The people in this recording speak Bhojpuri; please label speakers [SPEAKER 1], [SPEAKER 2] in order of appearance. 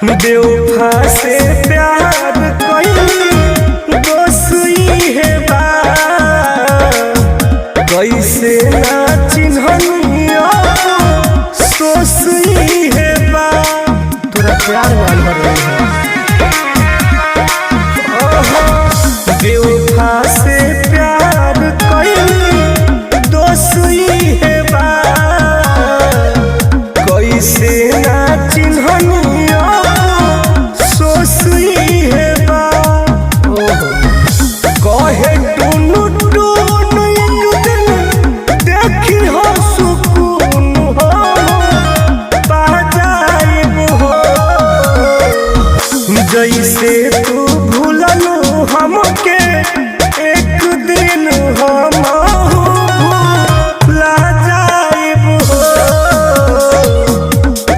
[SPEAKER 1] बेवफा से प्यार कइली दोसई है बा कैसे ना चिन्हनिया सोसई है बा तोरा प्यार वाल भर रही है बेवफा से प्यार कइली दोसई है बा कैसे ना चिन्हनिया सोसई है बा कहे टुनु टुनु एक दिन देखी हो सुकून हो पा जाइब हो जैसे